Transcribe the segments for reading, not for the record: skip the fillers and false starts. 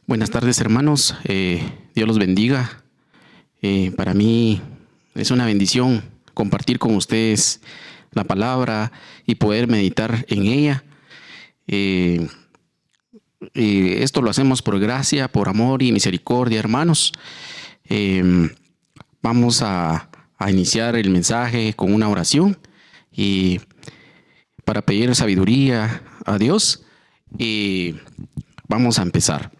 Buenas tardes, hermanos. Dios los bendiga. Para mí es una bendición compartir con ustedes la palabra y poder meditar en ella. Eh, Esto lo hacemos por gracia, por amor y misericordia, hermanos. Eh, Vamos a iniciar el mensaje con una oración y para pedir sabiduría a Dios. Y vamos a empezar.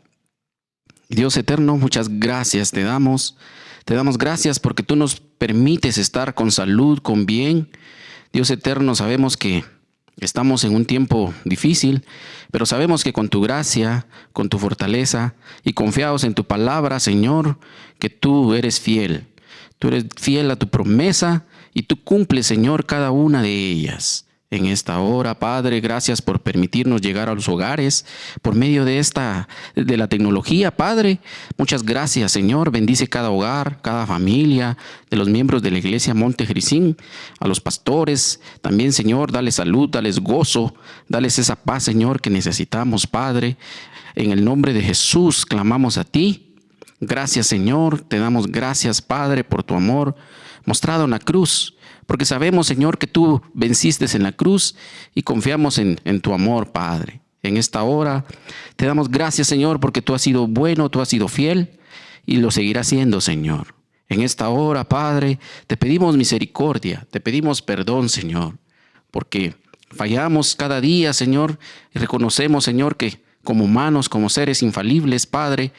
Dios eterno, muchas gracias te damos. Te damos gracias porque tú nos permites estar con salud, con bien. Dios eterno, sabemos que estamos en un tiempo difícil, pero sabemos que con tu gracia, con tu fortaleza y confiados en tu palabra, Señor, que tú eres fiel. Tú eres fiel a tu promesa y tú cumples, Señor, cada una de ellas. En esta hora, Padre, gracias por permitirnos llegar a los hogares por medio de la tecnología, Padre. Muchas gracias, Señor. Bendice cada hogar, cada familia de los miembros de la iglesia Monte Jericín, a los pastores. También, Señor, dale salud, dales gozo, dales esa paz, Señor, que necesitamos, Padre. En el nombre de Jesús clamamos a ti. Gracias, Señor. Te damos gracias, Padre, por tu amor mostrado en la cruz. Porque sabemos, Señor, que tú venciste en la cruz y confiamos en tu amor, Padre. En esta hora te damos gracias, Señor, porque tú has sido bueno, tú has sido fiel y lo seguirás siendo, Señor. En esta hora, Padre, te pedimos misericordia, te pedimos perdón, Señor, porque fallamos cada día, Señor, y reconocemos, Señor, que como humanos, como seres infalibles, Padre,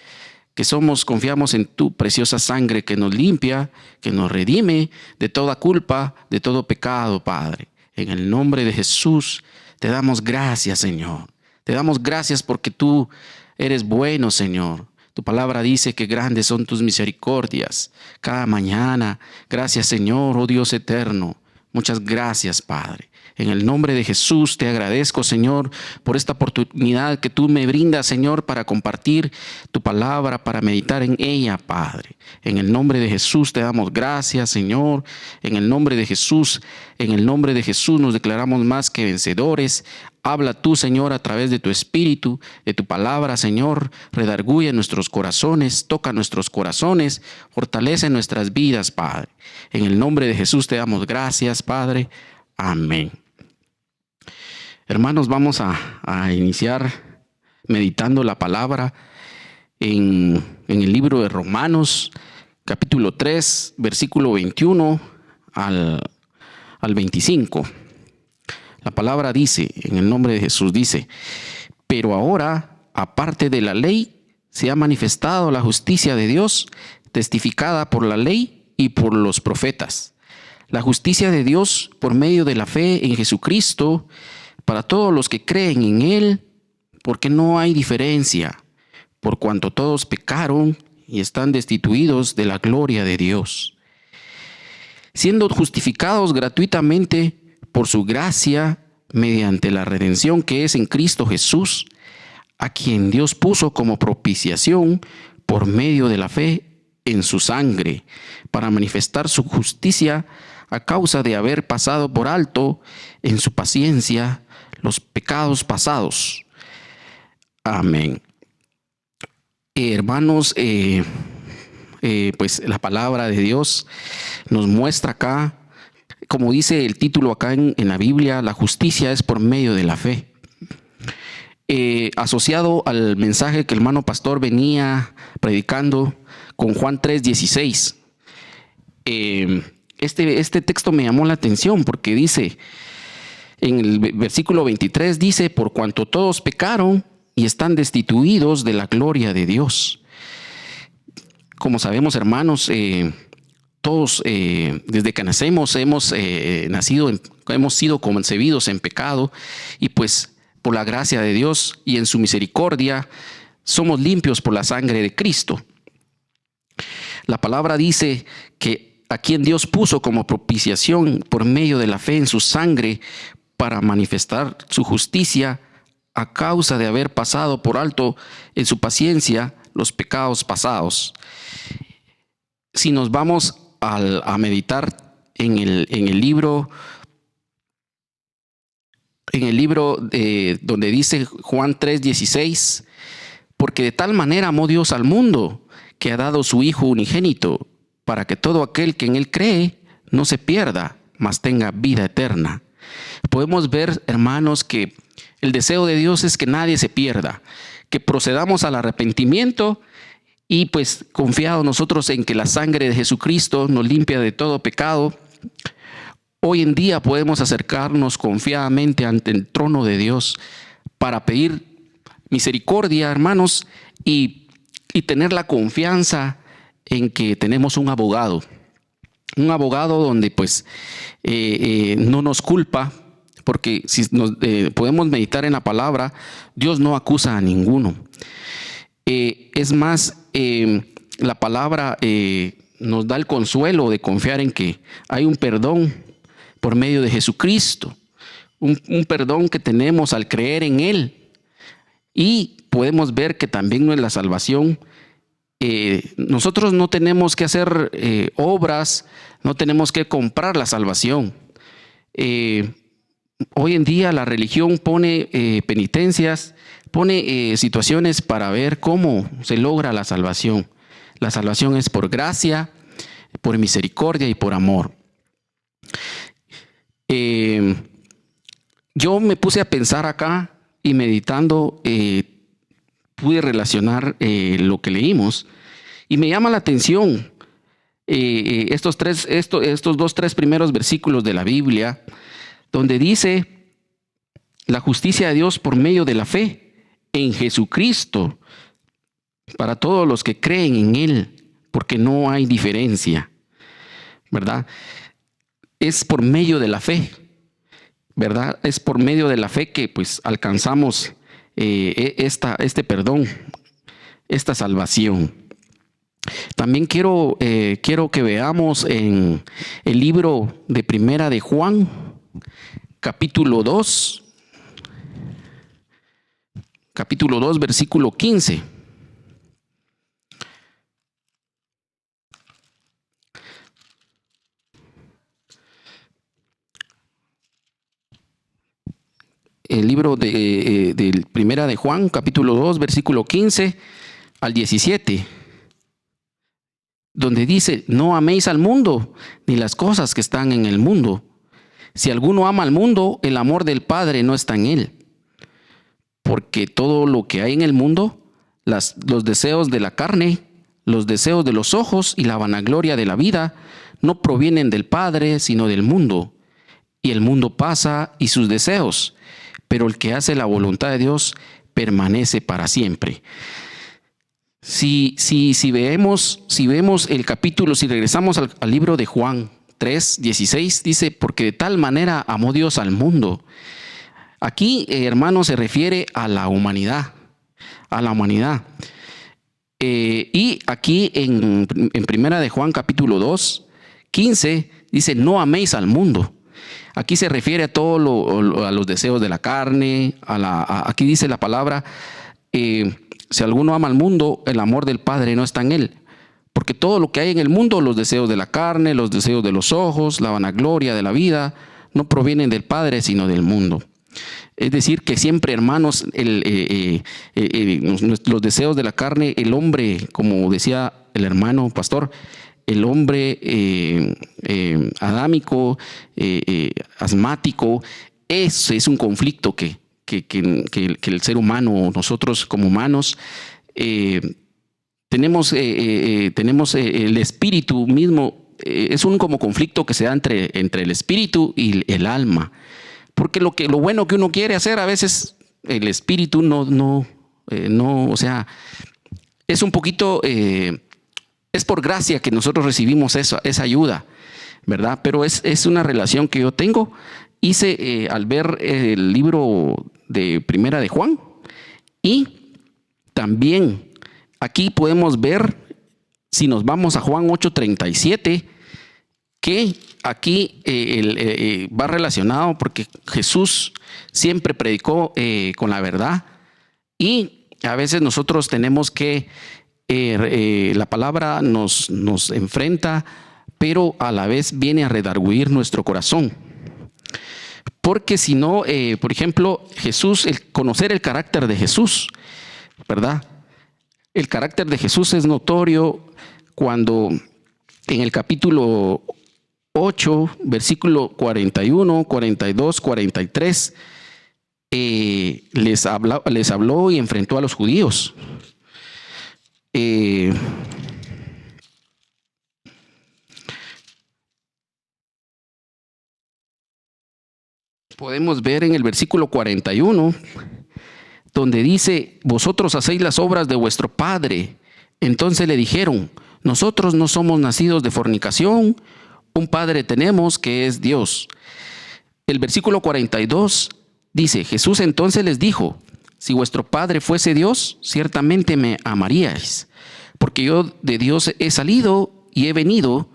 que confiamos en tu preciosa sangre que nos limpia, que nos redime de toda culpa, de todo pecado, Padre. En el nombre de Jesús te damos gracias, Señor. Te damos gracias porque tú eres bueno, Señor. Tu palabra dice que grandes son tus misericordias cada mañana. Gracias, Señor, oh Dios eterno. Muchas gracias, Padre. En el nombre de Jesús te agradezco, Señor, por esta oportunidad que tú me brindas, Señor, para compartir tu palabra, para meditar en ella, Padre. En el nombre de Jesús te damos gracias, Señor. En el nombre de Jesús nos declaramos más que vencedores. Habla tú, Señor, a través de tu Espíritu, de tu palabra, Señor. Redarguye nuestros corazones, toca nuestros corazones, fortalece nuestras vidas, Padre. En el nombre de Jesús te damos gracias, Padre. Amén. Hermanos, vamos a iniciar meditando la palabra en el libro de Romanos, capítulo 3, versículo 21 al 25. La palabra dice, en el nombre de Jesús dice, pero ahora, aparte de la ley, se ha manifestado la justicia de Dios, testificada por la ley y por los profetas. La justicia de Dios por medio de la fe en Jesucristo, para todos los que creen en Él, porque no hay diferencia, por cuanto todos pecaron y están destituidos de la gloria de Dios, siendo justificados gratuitamente por su gracia mediante la redención que es en Cristo Jesús, a quien Dios puso como propiciación por medio de la fe en su sangre, para manifestar su justicia a causa de haber pasado por alto en su paciencia los pecados pasados. Amén. Hermanos, pues la palabra de Dios nos muestra acá, como dice el título acá en la Biblia, la justicia es por medio de la fe. Asociado al mensaje que el hermano pastor venía predicando con Juan 3:16. Este texto me llamó la atención porque dice, en el versículo 23 dice, por cuanto todos pecaron y están destituidos de la gloria de Dios. Como sabemos, hermanos, todos desde que nacemos hemos sido concebidos en pecado y pues por la gracia de Dios y en su misericordia somos limpios por la sangre de Cristo. La palabra dice que a quien Dios puso como propiciación por medio de la fe en su sangre para manifestar su justicia a causa de haber pasado por alto en su paciencia los pecados pasados. Si nos vamos a meditar en el libro donde dice Juan 3:16, Porque de tal manera amó Dios al mundo, que ha dado su Hijo unigénito, para que todo aquel que en Él cree no se pierda, mas tenga vida eterna. Podemos ver, hermanos, que el deseo de Dios es que nadie se pierda, que procedamos al arrepentimiento y pues confiados nosotros en que la sangre de Jesucristo nos limpia de todo pecado. Hoy en día podemos acercarnos confiadamente ante el trono de Dios para pedir misericordia, hermanos, y tener la confianza en que tenemos un abogado donde pues no nos culpa, porque si podemos meditar en la palabra, Dios no acusa a ninguno. Es más, la palabra nos da el consuelo de confiar en que hay un perdón por medio de Jesucristo, un perdón que tenemos al creer en Él. Y podemos ver que también no es la salvación. Nosotros no tenemos que hacer obras, no tenemos que comprar la salvación. Hoy en día la religión pone penitencias, pone situaciones para ver cómo se logra la salvación. La salvación es por gracia, por misericordia y por amor. Yo me puse a pensar acá y meditando pude relacionar lo que leímos y me llama la atención estos tres primeros versículos de la Biblia, donde dice la justicia de Dios por medio de la fe en Jesucristo para todos los que creen en Él, porque no hay diferencia, ¿verdad? Es por medio de la fe, ¿verdad? Es por medio de la fe que pues alcanzamos este perdón, esta salvación. También quiero que veamos en el libro de Primera de Juan, capítulo 2, versículo 15. El libro de Primera de Juan, capítulo 2, versículo 15 al 17, donde dice: no améis al mundo, ni las cosas que están en el mundo. Si alguno ama al mundo, el amor del Padre no está en él. Porque todo lo que hay en el mundo, los deseos de la carne, los deseos de los ojos y la vanagloria de la vida, no provienen del Padre, sino del mundo. Y el mundo pasa y sus deseos, pero el que hace la voluntad de Dios permanece para siempre. Si vemos el capítulo, si regresamos al libro de Juan 3:16, dice: porque de tal manera amó Dios al mundo. Aquí, hermano, se refiere a la humanidad, y aquí en Primera de Juan capítulo 2:15 dice: no améis al mundo. Aquí se refiere a todo a los deseos de la carne. Aquí dice la palabra: si alguno ama al mundo, el amor del Padre no está en él. Porque todo lo que hay en el mundo, los deseos de la carne, los deseos de los ojos, la vanagloria de la vida, no provienen del Padre, sino del mundo. Es decir, que siempre, hermanos, los deseos de la carne, el hombre, como decía el hermano pastor, el hombre adámico, asmático, ese es un conflicto que el ser humano, nosotros como humanos, tenemos el espíritu mismo. Es un como conflicto que se da entre el espíritu y el alma, porque lo bueno que uno quiere hacer, a veces el espíritu no, o sea, es un poquito, es por gracia que nosotros recibimos esa ayuda, ¿verdad? Pero es una relación que yo tengo. Hice al ver el libro de Primera de Juan, y también aquí podemos ver, si nos vamos a Juan 8:37, que aquí va relacionado, porque Jesús siempre predicó con la verdad, y a veces nosotros tenemos que, la palabra nos enfrenta, pero a la vez viene a redarguir nuestro corazón. Porque si no, por ejemplo, conocer el carácter de Jesús, ¿verdad? El carácter de Jesús es notorio cuando en el capítulo 8, versículo 41, 42, 43, les habló y enfrentó a los judíos. Podemos ver en el versículo 41, donde dice: vosotros hacéis las obras de vuestro padre. Entonces le dijeron: nosotros no somos nacidos de fornicación, un padre tenemos que es Dios. El versículo 42 dice: Jesús entonces les dijo: si vuestro padre fuese Dios, ciertamente me amaríais, porque yo de Dios he salido y he venido,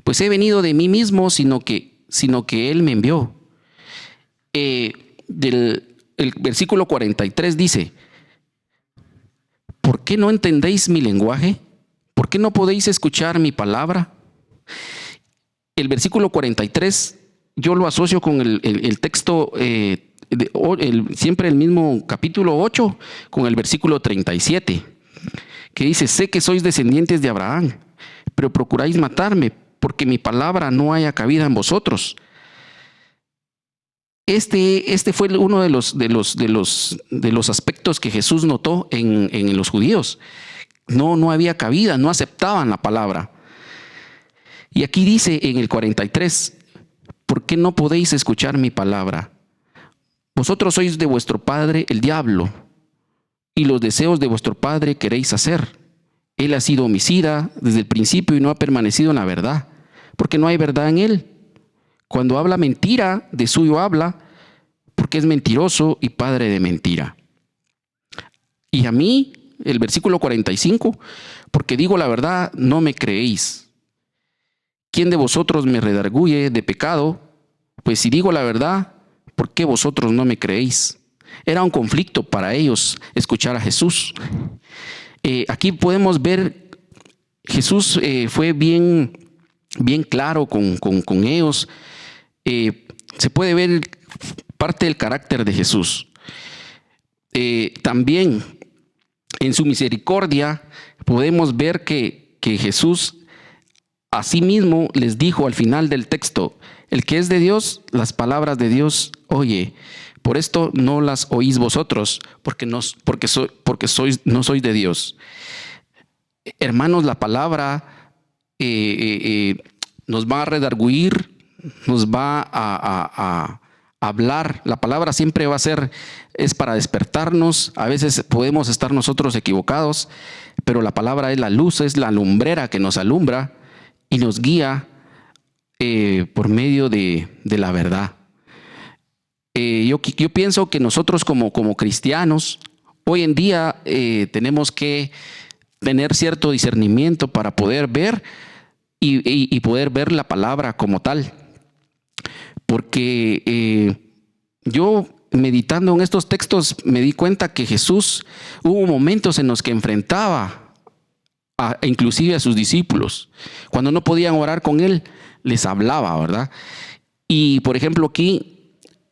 pues he venido de mí mismo, sino que Él me envió. El versículo 43 dice: ¿por qué no entendéis mi lenguaje? ¿Por qué no podéis escuchar mi palabra? El versículo 43 yo lo asocio con el texto, siempre el mismo capítulo 8, con el versículo 37, que dice: sé que sois descendientes de Abraham, pero procuráis matarme, porque mi palabra no haya cabida en vosotros. Este fue uno de los aspectos que Jesús notó en los judíos. No había cabida, no aceptaban la palabra. Y aquí dice en el 43: ¿por qué no podéis escuchar mi palabra? Vosotros sois de vuestro padre el diablo, y los deseos de vuestro padre queréis hacer. Él ha sido homicida desde el principio y no ha permanecido en la verdad, porque no hay verdad en él. Cuando habla mentira, de suyo habla, porque es mentiroso y padre de mentira. Y a mí, el versículo 45, porque digo la verdad, no me creéis. ¿Quién de vosotros me redarguye de pecado? Pues si digo la verdad, ¿por qué vosotros no me creéis? Era un conflicto para ellos escuchar a Jesús. Aquí podemos ver, Jesús fue bien claro con ellos. Se puede ver parte del carácter de Jesús. También en su misericordia podemos ver que Jesús asimismo les dijo al final del texto: el que es de Dios, las palabras de Dios oye. Por esto no las oís vosotros, porque no sois de Dios. Hermanos, la palabra nos va a redarguir, nos va a hablar. La palabra siempre es para despertarnos. A veces podemos estar nosotros equivocados, pero la palabra es la luz, es la lumbrera que nos alumbra y nos guía por medio de la verdad. Yo pienso que nosotros como cristianos, hoy en día tenemos que tener cierto discernimiento para poder ver y poder ver la palabra como tal. Porque yo, meditando en estos textos, me di cuenta que Jesús hubo momentos en los que enfrentaba inclusive a sus discípulos. Cuando no podían orar con él, les hablaba, ¿verdad? Y por ejemplo aquí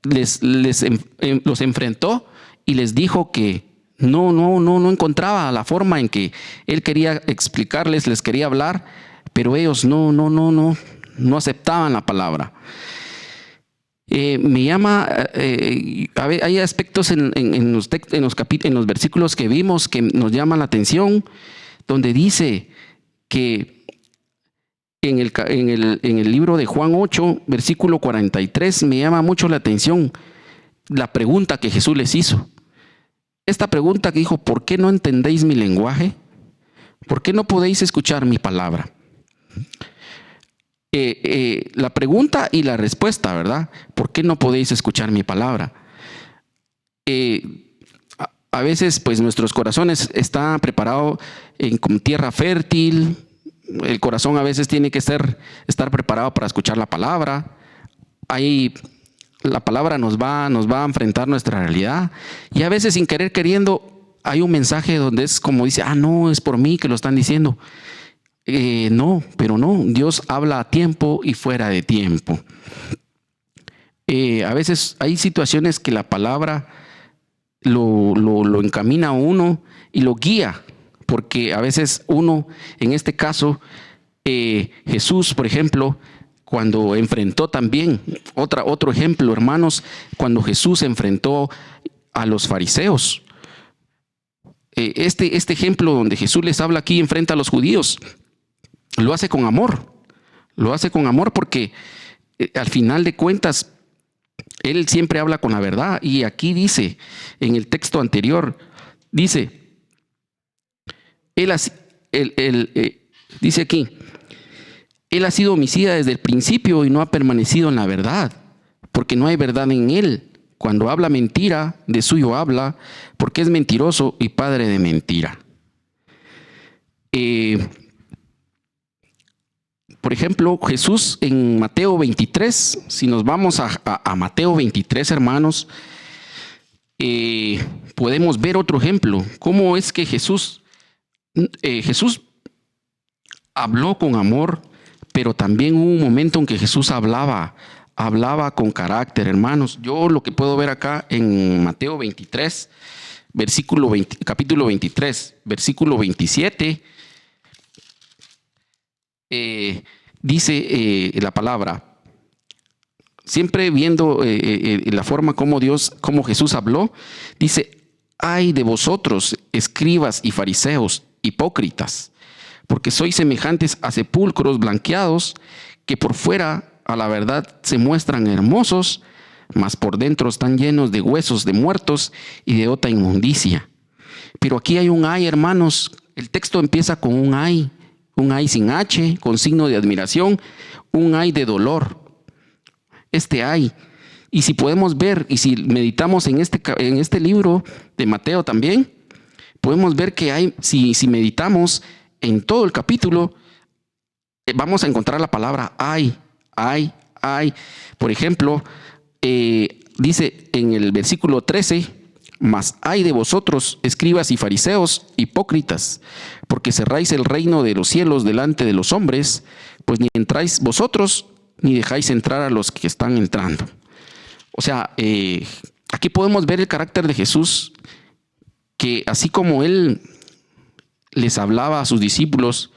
los enfrentó y les dijo que no encontraba la forma en que él quería explicarles, les quería hablar, pero ellos no aceptaban la palabra. Me llama, hay aspectos en los versículos que vimos que nos llaman la atención, donde dice que en el libro de Juan 8, versículo 43, me llama mucho la atención la pregunta que Jesús les hizo. Esta pregunta que dijo: ¿por qué no entendéis mi lenguaje? ¿Por qué no podéis escuchar mi palabra? La pregunta y la respuesta, ¿verdad? ¿Por qué no podéis escuchar mi palabra? A veces, pues, nuestros corazones están preparados con tierra fértil. El corazón a veces tiene que estar preparado para escuchar la palabra. Ahí la palabra nos va a enfrentar nuestra realidad. Y a veces, sin querer queriendo, hay un mensaje donde es como dice: no, es por mí que lo están diciendo. No, Dios habla a tiempo y fuera de tiempo. A veces hay situaciones que la palabra lo encamina a uno y lo guía porque a veces uno, en este caso, Jesús, por ejemplo, cuando enfrentó también, otro ejemplo, hermanos, cuando Jesús enfrentó a los fariseos. Este ejemplo donde Jesús les habla aquí enfrente a los judíos, lo hace con amor. Lo hace con amor porque al final de cuentas, Él siempre habla con la verdad. Y aquí dice, en el texto anterior, dice, dice aquí, Él ha sido homicida desde el principio y no ha permanecido en la verdad, porque no hay verdad en Él. Cuando habla mentira, de suyo habla, porque es mentiroso y padre de mentira. Por ejemplo, Jesús en Mateo 23, si nos vamos a Mateo 23, hermanos, podemos ver otro ejemplo. ¿Cómo es que Jesús habló con amor, pero también hubo un momento en que Jesús hablaba con carácter, hermanos? Yo lo que puedo ver acá en Mateo 23, capítulo 23, versículo 27, dice la palabra, siempre viendo la forma como Jesús habló, dice, ay de vosotros, escribas y fariseos, hipócritas, porque sois semejantes a sepulcros blanqueados, que por fuera a la verdad se muestran hermosos, mas por dentro están llenos de huesos de muertos y de otra inmundicia. Pero aquí hay un ay, hermanos. El texto empieza con un ay sin H, con signo de admiración, un ay de dolor. Este ay. Y si podemos ver, y si meditamos en este libro de Mateo también, podemos ver que hay, si meditamos en todo el capítulo, vamos a encontrar la palabra ay. Por ejemplo, dice en el versículo 13, mas ay de vosotros, escribas y fariseos, hipócritas, porque cerráis el reino de los cielos delante de los hombres, pues ni entráis vosotros, ni dejáis entrar a los que están entrando. O sea, aquí podemos ver el carácter de Jesús, que así como Él les hablaba a sus discípulos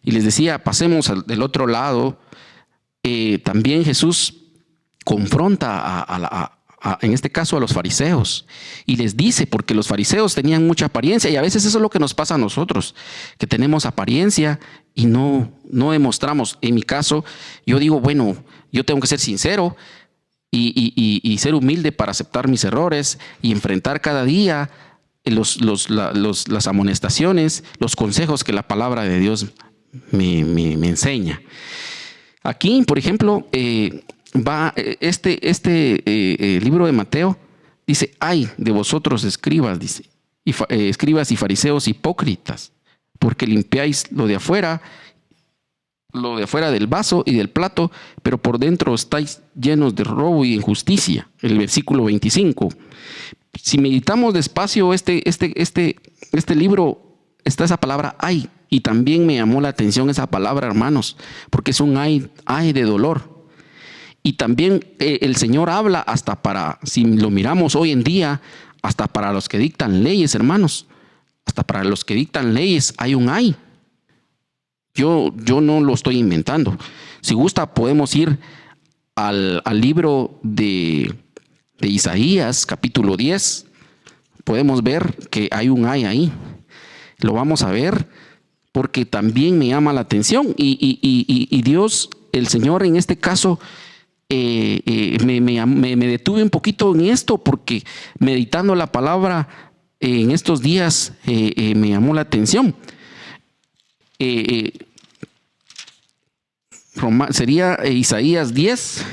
y les decía, pasemos del otro lado, también Jesús confronta en este caso a los fariseos y les dice, porque los fariseos tenían mucha apariencia y a veces eso es lo que nos pasa a nosotros, que tenemos apariencia y no demostramos. En mi caso, yo digo, bueno, yo tengo que ser sincero y ser humilde para aceptar mis errores y enfrentar cada día las amonestaciones, los consejos que la palabra de Dios me enseña. Aquí, por ejemplo, va libro de Mateo, dice, ay de vosotros escribas, dice, escribas y fariseos hipócritas, porque limpiáis lo de afuera del vaso y del plato, pero por dentro estáis llenos de robo y injusticia. El versículo 25. Si meditamos despacio este libro, está esa palabra ay. Y también me llamó la atención esa palabra, hermanos, porque es un ay de dolor. Y también el Señor habla hasta para, si lo miramos hoy en día, hasta para los que dictan leyes, hermanos. Hasta para los que dictan leyes hay un ay. Yo no lo estoy inventando. Si gusta, podemos ir al libro de Isaías, capítulo 10. Podemos ver que hay un ay ahí. Lo vamos a ver, porque también me llama la atención y Dios, el Señor en este caso, me detuve un poquito en esto porque meditando la palabra en estos días me llamó la atención. Sería Isaías 10.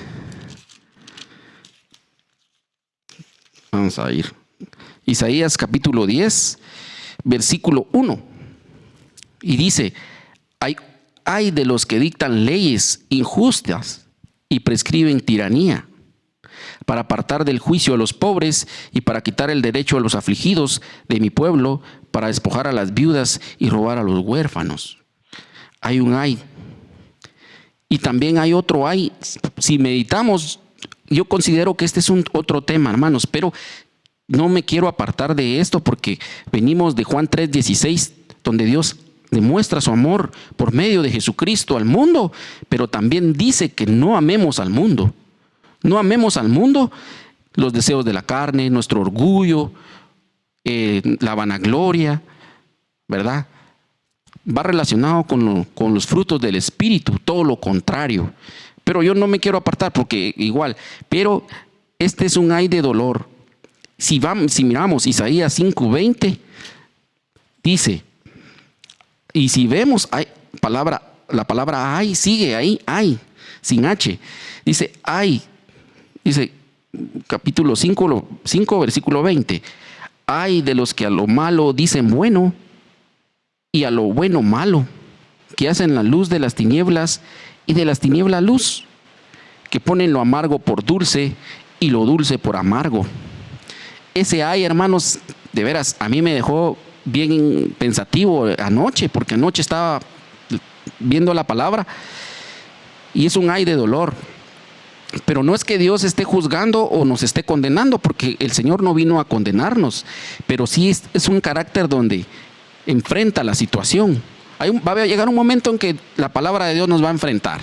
Vamos a ir. Isaías capítulo 10, versículo 1. Y dice, hay de los que dictan leyes injustas y prescriben tiranía, para apartar del juicio a los pobres y para quitar el derecho a los afligidos de mi pueblo, para despojar a las viudas y robar a los huérfanos. Hay un ay. Y también hay otro ay. Si meditamos, yo considero que este es otro tema, hermanos, pero no me quiero apartar de esto porque venimos de Juan 3:16, donde Dios demuestra su amor por medio de Jesucristo al mundo, pero también dice que no amemos al mundo. No amemos al mundo, los deseos de la carne, nuestro orgullo, la vanagloria, ¿verdad? Va relacionado con los frutos del Espíritu, todo lo contrario. Pero yo no me quiero apartar porque igual, pero este es un ay de dolor. Si miramos Isaías 5:20, dice, y si vemos la palabra ay sigue ahí, ay, sin H. Dice ay, dice capítulo 5, versículo 20. Ay de los que a lo malo dicen bueno y a lo bueno malo, que hacen la luz de las tinieblas y de las tinieblas luz, que ponen lo amargo por dulce y lo dulce por amargo. Ese ay, hermanos, de veras, a mí me dejó bien pensativo anoche, porque anoche estaba viendo la palabra y es un ay de dolor. Pero no es que Dios esté juzgando o nos esté condenando, porque el Señor no vino a condenarnos, pero sí es un carácter donde enfrenta la situación. Va a llegar un momento en que la palabra de Dios nos va a enfrentar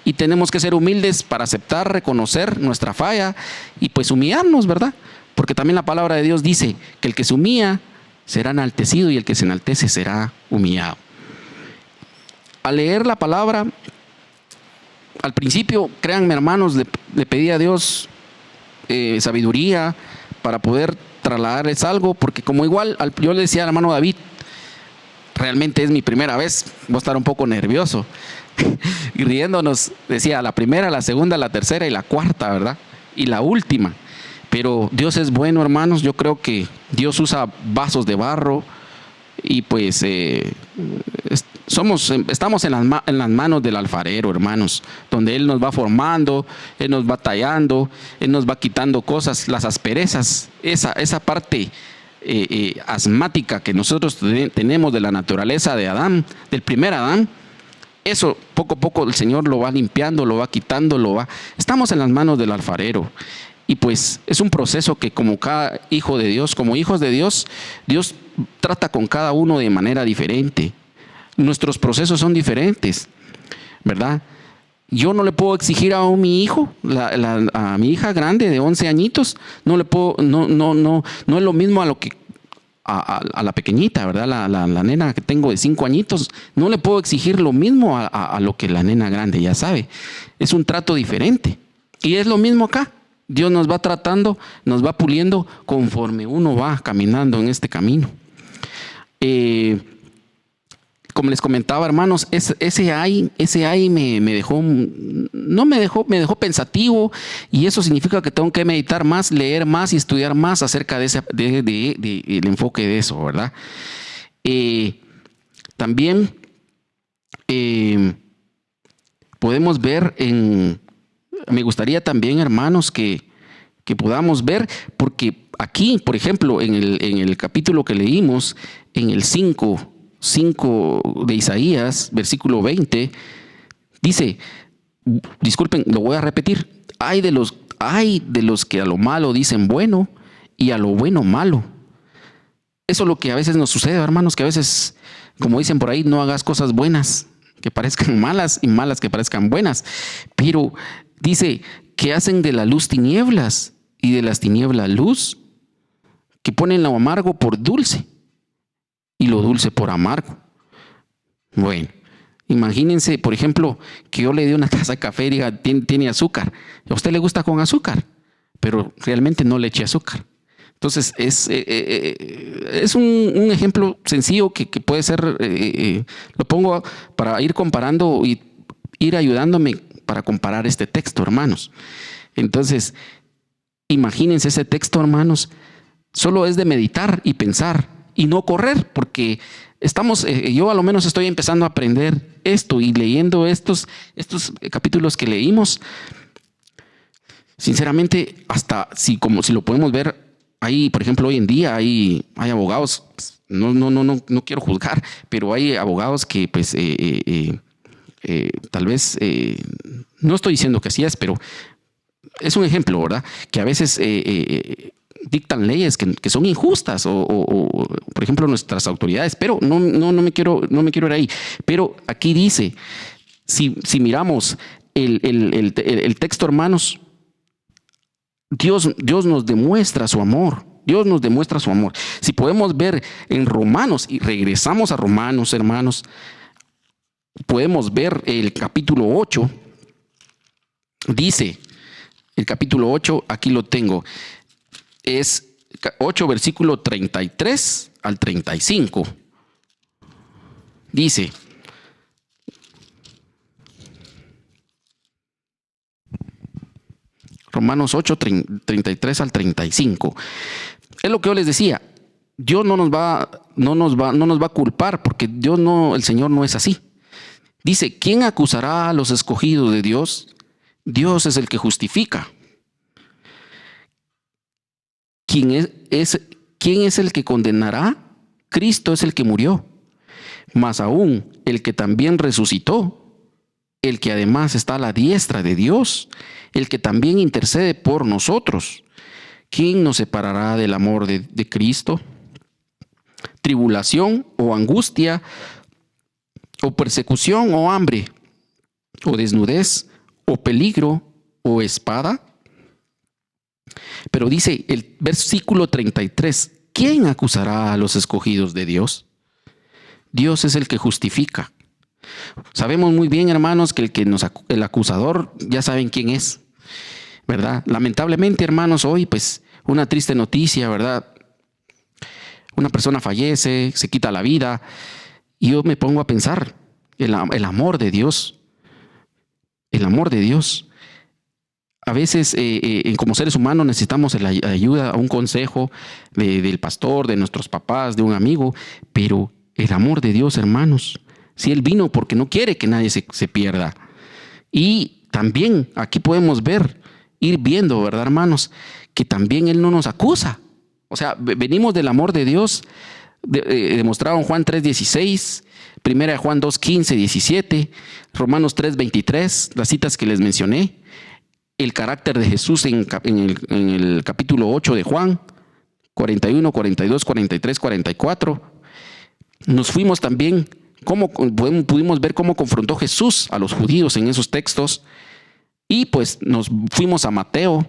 y tenemos que ser humildes para aceptar, reconocer nuestra falla y pues humillarnos, ¿verdad? Porque también la palabra de Dios dice que el que se humilla será enaltecido y el que se enaltece será humillado. Al leer la palabra, al principio, créanme hermanos, le pedí a Dios sabiduría para poder trasladarles algo, porque como igual yo le decía al hermano David, realmente es mi primera vez, voy a estar un poco nervioso. Y riéndonos, decía la primera, la segunda, la tercera y la cuarta, ¿verdad? Y la última. Pero Dios es bueno, hermanos. Yo creo que Dios usa vasos de barro y pues estamos en las manos del alfarero, hermanos, donde Él nos va formando, Él nos va tallando, Él nos va quitando cosas, las asperezas, esa parte asmática que nosotros tenemos de la naturaleza de Adán, del primer Adán. Eso poco a poco el Señor lo va limpiando, lo va quitando, estamos en las manos del alfarero. Y pues es un proceso que como cada hijo de Dios, como hijos de Dios, Dios trata con cada uno de manera diferente. Nuestros procesos son diferentes, ¿verdad? Yo no le puedo exigir a mi hijo, a mi hija grande de 11 añitos, no es lo mismo a lo que a la pequeñita, ¿verdad? La nena que tengo de 5 añitos, no le puedo exigir lo mismo a lo que la nena grande ya sabe. Es un trato diferente. Y es lo mismo acá. Dios nos va tratando, nos va puliendo conforme uno va caminando en este camino. Como les comentaba, hermanos, ese ay me dejó pensativo, y eso significa que tengo que meditar más, leer más y estudiar más acerca de el enfoque de eso, ¿verdad? También podemos ver me gustaría también, hermanos, que podamos ver, porque aquí, por ejemplo, en el capítulo que leímos, en el 5 de Isaías, versículo 20, dice, disculpen, lo voy a repetir, hay de los que a lo malo dicen bueno y a lo bueno malo. Eso es lo que a veces nos sucede, hermanos, que a veces, como dicen por ahí, no hagas cosas buenas que parezcan malas y malas que parezcan buenas, pero dice que hacen de la luz tinieblas y de las tinieblas luz, que ponen lo amargo por dulce y lo dulce por amargo. Bueno, imagínense, por ejemplo, que yo le dé una taza de café y diga, tiene azúcar. A usted le gusta con azúcar, pero realmente no le eche azúcar. Entonces, es un ejemplo sencillo que puede ser, lo pongo para ir comparando y ir ayudándome para comparar este texto, hermanos. Entonces, imagínense ese texto, hermanos, solo es de meditar y pensar y no correr, porque yo a lo menos estoy empezando a aprender esto y leyendo estos capítulos que leímos. Sinceramente, hasta si lo podemos ver, ahí, por ejemplo, hoy en día hay abogados, no quiero juzgar, pero hay abogados que pues tal vez, no estoy diciendo que así es, pero es un ejemplo, ¿verdad? Que a veces dictan leyes que son injustas o por ejemplo, nuestras autoridades, pero no me quiero ir ahí. Pero aquí dice, si miramos el texto, hermanos, Dios nos demuestra su amor. Dios nos demuestra su amor. Si podemos ver en Romanos, y regresamos a Romanos, hermanos, podemos ver el capítulo 8. Dice, el capítulo 8, aquí lo tengo, es 8, versículo 33 al 35. Dice, Romanos 8, 33 al 35. Es lo que yo les decía. Dios no nos va a culpar, porque el Señor no es así. Dice, ¿quién acusará a los escogidos de Dios? Dios es el que justifica. ¿Quién es el que condenará? Cristo es el que murió. Más aún, el que también resucitó, el que además está a la diestra de Dios, el que también intercede por nosotros. ¿Quién nos separará del amor de Cristo? ¿Tribulación o angustia, o persecución o hambre, o desnudez, o peligro, o espada? Pero dice el versículo 33, ¿quién acusará a los escogidos de Dios? Dios es el que justifica. Sabemos muy bien, hermanos, que el acusador, ya saben quién es, ¿verdad? Lamentablemente, hermanos, hoy, pues, una triste noticia, ¿verdad? Una persona fallece, se quita la vida, y yo me pongo a pensar, el amor de Dios, el amor de Dios. A veces, como seres humanos, necesitamos la ayuda, un consejo del pastor, de nuestros papás, de un amigo, pero el amor de Dios, hermanos, si Él vino porque no quiere que nadie se pierda. Y también aquí podemos ir viendo, ¿verdad, hermanos? Que también Él no nos acusa. O sea, venimos del amor de Dios, demostrado en Juan 3:16, 1 Juan 2:15, 17, Romanos 3:23, las citas que les mencioné, el carácter de Jesús en el capítulo 8 de Juan, 41, 42, 43, 44. Nos fuimos también, pudimos ver cómo confrontó Jesús a los judíos en esos textos. Y pues nos fuimos a Mateo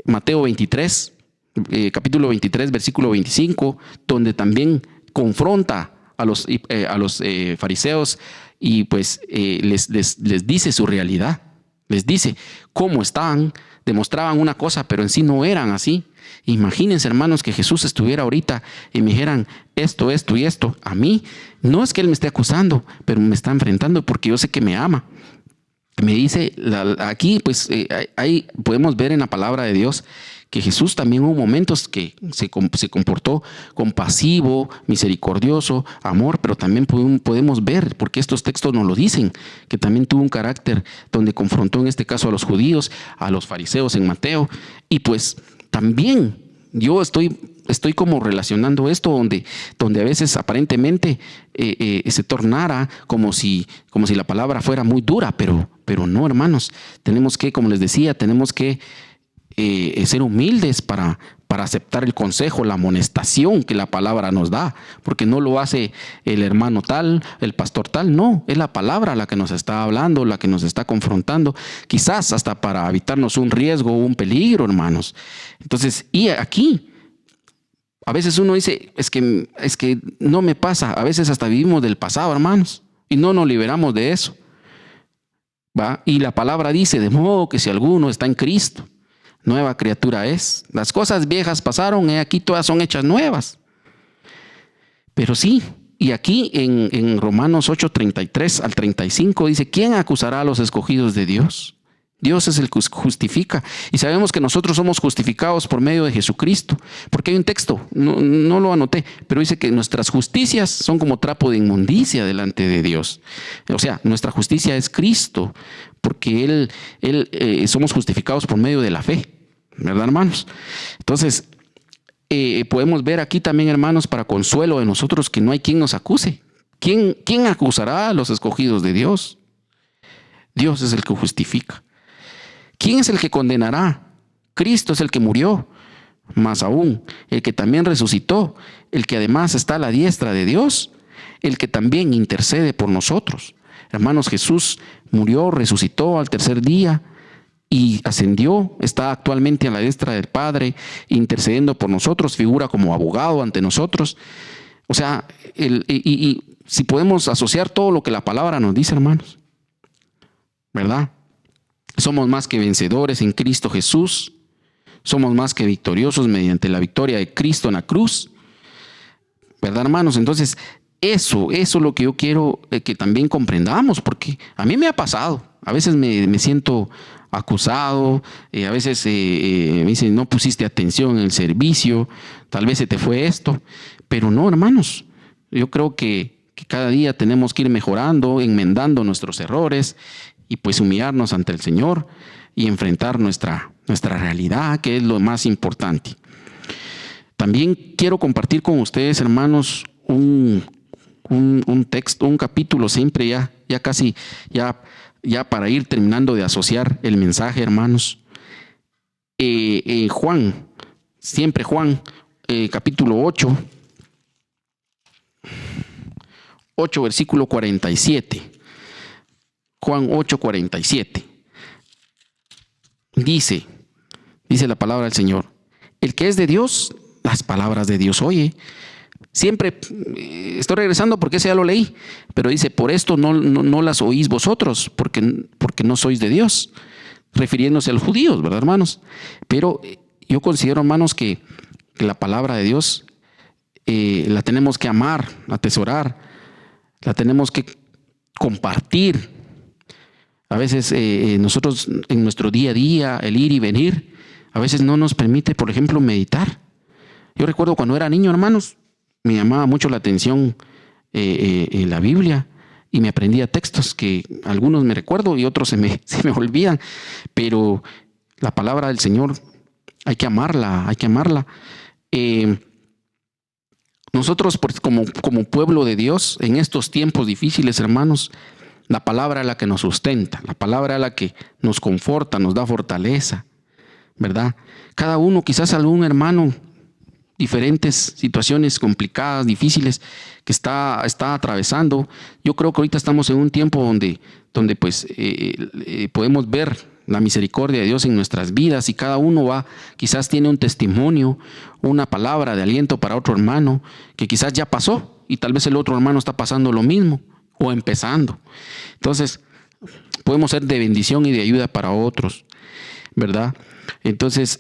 23, capítulo 23, versículo 25, donde también confronta a los fariseos y pues les dice su realidad. Les dice cómo estaban, demostraban una cosa, pero en sí no eran así. Imagínense, hermanos, que Jesús estuviera ahorita y me dijeran esto y esto. A mí, no es que Él me esté acusando, pero me está enfrentando porque yo sé que me ama. Me dice, aquí pues ahí podemos ver en la palabra de Dios que Jesús también hubo momentos que se comportó compasivo, misericordioso, amor, pero también podemos ver, porque estos textos nos lo dicen, que también tuvo un carácter donde confrontó en este caso a los judíos, a los fariseos en Mateo, y pues también yo estoy como relacionando esto donde a veces aparentemente se tornara como si la palabra fuera muy dura, pero no, hermanos. Tenemos que, como les decía, tenemos que ser humildes para aceptar el consejo, la amonestación que la palabra nos da, porque no lo hace el hermano tal, el pastor tal, no, es la palabra la que nos está hablando, la que nos está confrontando, quizás hasta para evitarnos un riesgo o un peligro, hermanos. Entonces, y aquí, a veces uno dice, es que no me pasa, a veces hasta vivimos del pasado, hermanos, y no nos liberamos de eso, ¿va? Y la palabra dice, de modo que si alguno está en Cristo, nueva criatura es. Las cosas viejas pasaron, aquí todas son hechas nuevas. Pero sí, y aquí en Romanos 8, 33 al 35 dice, ¿quién acusará a los escogidos de Dios? Dios es el que justifica. Y sabemos que nosotros somos justificados por medio de Jesucristo. Porque hay un texto, no lo anoté, pero dice que nuestras justicias son como trapo de inmundicia delante de Dios. O sea, nuestra justicia es Cristo, porque somos justificados por medio de la fe. ¿Verdad, hermanos? Entonces, podemos ver aquí también, hermanos, para consuelo de nosotros, que no hay quien nos acuse. ¿Quién acusará a los escogidos de Dios? Dios es el que justifica. ¿Quién es el que condenará? Cristo es el que murió. Más aún, el que también resucitó, el que además está a la diestra de Dios, el que también intercede por nosotros. Hermanos, Jesús murió, resucitó al tercer día y ascendió, está actualmente a la diestra del Padre, intercediendo por nosotros, figura como abogado ante nosotros. O sea, si podemos asociar todo lo que la palabra nos dice, hermanos, ¿verdad? Somos más que vencedores en Cristo Jesús. Somos más que victoriosos mediante la victoria de Cristo en la cruz. ¿Verdad, hermanos? Entonces, eso es lo que yo quiero que también comprendamos, porque a mí me ha pasado. A veces me siento acusado, a veces me dicen, no pusiste atención en el servicio, tal vez se te fue esto. Pero no, hermanos, yo creo que cada día tenemos que ir mejorando, enmendando nuestros errores y pues humillarnos ante el Señor y enfrentar nuestra realidad, que es lo más importante. También quiero compartir con ustedes, hermanos, un texto, un capítulo, siempre ya casi, para ir terminando de asociar el mensaje, hermanos. Juan, capítulo 8, versículo 47. Juan 8, 47. Dice la palabra del Señor: el que es de Dios, las palabras de Dios oye. Siempre estoy regresando porque ese ya lo leí, pero dice, por esto no las oís vosotros, porque no sois de Dios, refiriéndose a los judíos, ¿verdad, hermanos? Pero yo considero, hermanos, que la palabra de Dios la tenemos que amar, atesorar, la tenemos que compartir. A veces nosotros en nuestro día a día, el ir y venir, a veces no nos permite, por ejemplo, meditar. Yo recuerdo cuando era niño, hermanos, me llamaba mucho la atención la Biblia y me aprendía textos que algunos me recuerdo y otros se me olvidan. Pero la palabra del Señor hay que amarla, hay que amarla. Nosotros como pueblo de Dios, en estos tiempos difíciles, hermanos, la palabra es la que nos sustenta, la palabra es la que nos conforta, nos da fortaleza, ¿verdad? Cada uno, quizás algún hermano, diferentes situaciones complicadas, difíciles que está atravesando. Yo creo que ahorita estamos en un tiempo donde pues podemos ver la misericordia de Dios en nuestras vidas y cada uno quizás tiene un testimonio, una palabra de aliento para otro hermano que quizás ya pasó y tal vez el otro hermano está pasando lo mismo o empezando. Entonces, podemos ser de bendición y de ayuda para otros, ¿verdad? Entonces,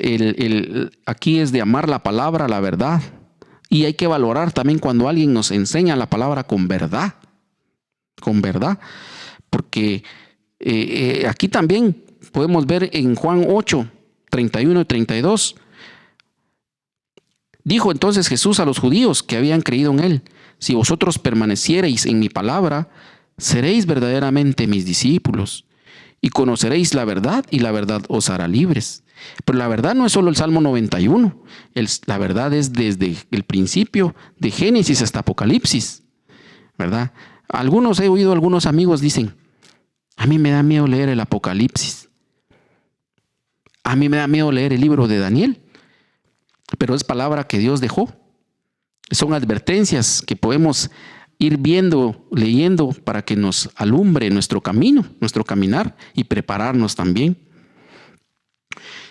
aquí es de amar la palabra, la verdad. Y hay que valorar también cuando alguien nos enseña la palabra con verdad. Con verdad. Porque aquí también podemos ver en Juan 8, 31 y 32. Dijo entonces Jesús a los judíos que habían creído en él: si vosotros permaneciereis en mi palabra, seréis verdaderamente mis discípulos y conoceréis la verdad y la verdad os hará libres. Pero la verdad no es solo el Salmo 91. La verdad es desde el principio de Génesis hasta Apocalipsis, ¿verdad? He oído algunos amigos dicen, a mí me da miedo leer el Apocalipsis. A mí me da miedo leer el libro de Daniel. Pero es palabra que Dios dejó. Son advertencias que podemos ir viendo, leyendo para que nos alumbre nuestro camino, nuestro caminar y prepararnos también.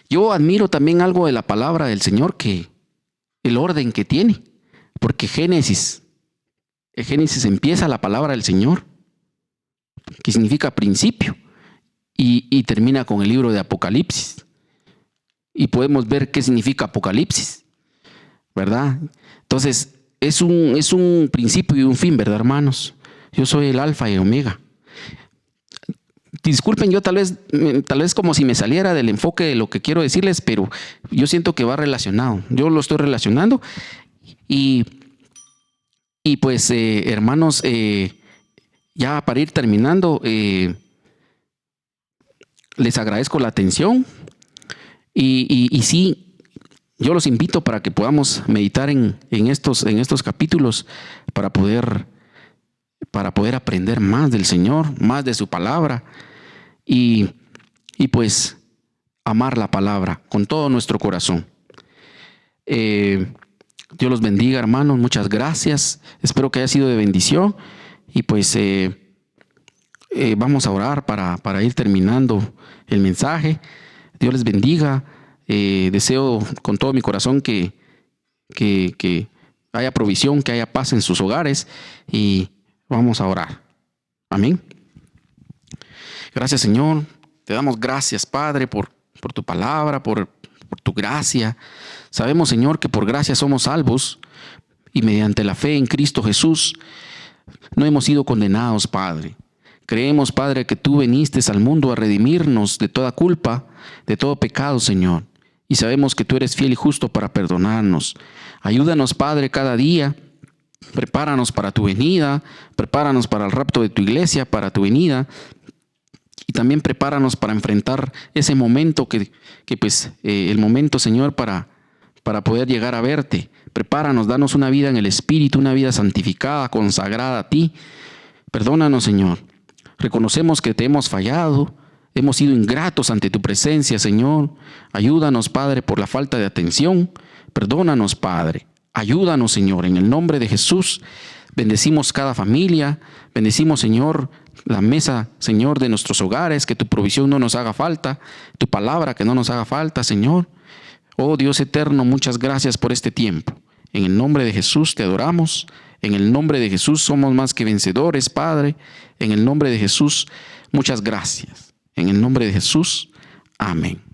Yo admiro también algo de la palabra del Señor, que el orden que tiene, porque Génesis empieza la palabra del Señor, que significa principio, y termina con el libro de Apocalipsis. Y podemos ver qué significa Apocalipsis, ¿verdad? Entonces, es un principio y un fin, ¿verdad, hermanos? Yo soy el alfa y omega. Disculpen, yo tal vez como si me saliera del enfoque de lo que quiero decirles, pero yo siento que va relacionado. Yo lo estoy relacionando. Y pues, hermanos, ya para ir terminando, les agradezco la atención. Y sí, yo los invito para que podamos meditar en estos capítulos para poder aprender más del Señor, más de su palabra y pues amar la palabra con todo nuestro corazón. Dios los bendiga, hermanos. Muchas gracias. Espero que haya sido de bendición. Y pues vamos a orar para ir terminando el mensaje. Dios les bendiga. Deseo con todo mi corazón que haya provisión, que haya paz en sus hogares. Y vamos a orar. Amén. Gracias, Señor. Te damos gracias, Padre, por tu palabra, por tu gracia. Sabemos, Señor, que por gracia somos salvos y mediante la fe en Cristo Jesús no hemos sido condenados, Padre. Creemos, Padre, que tú viniste al mundo a redimirnos de toda culpa, de todo pecado, Señor. Y sabemos que tú eres fiel y justo para perdonarnos. Ayúdanos, Padre, cada día. Prepáranos para tu venida. Prepáranos para el rapto de tu iglesia, para tu venida. Y también prepáranos para enfrentar ese momento el momento, Señor, para poder llegar a verte. Prepáranos, danos una vida en el Espíritu, una vida santificada, consagrada a ti. Perdónanos, Señor. Reconocemos que te hemos fallado, hemos sido ingratos ante tu presencia, Señor. Ayúdanos, Padre, por la falta de atención. Perdónanos, Padre. Ayúdanos, Señor, en el nombre de Jesús. Bendecimos cada familia, bendecimos, Señor, la mesa, Señor, de nuestros hogares, que tu provisión no nos haga falta, tu palabra que no nos haga falta, Señor. Oh Dios eterno, muchas gracias por este tiempo. En el nombre de Jesús te adoramos, en el nombre de Jesús somos más que vencedores, Padre. En el nombre de Jesús, muchas gracias. En el nombre de Jesús, amén.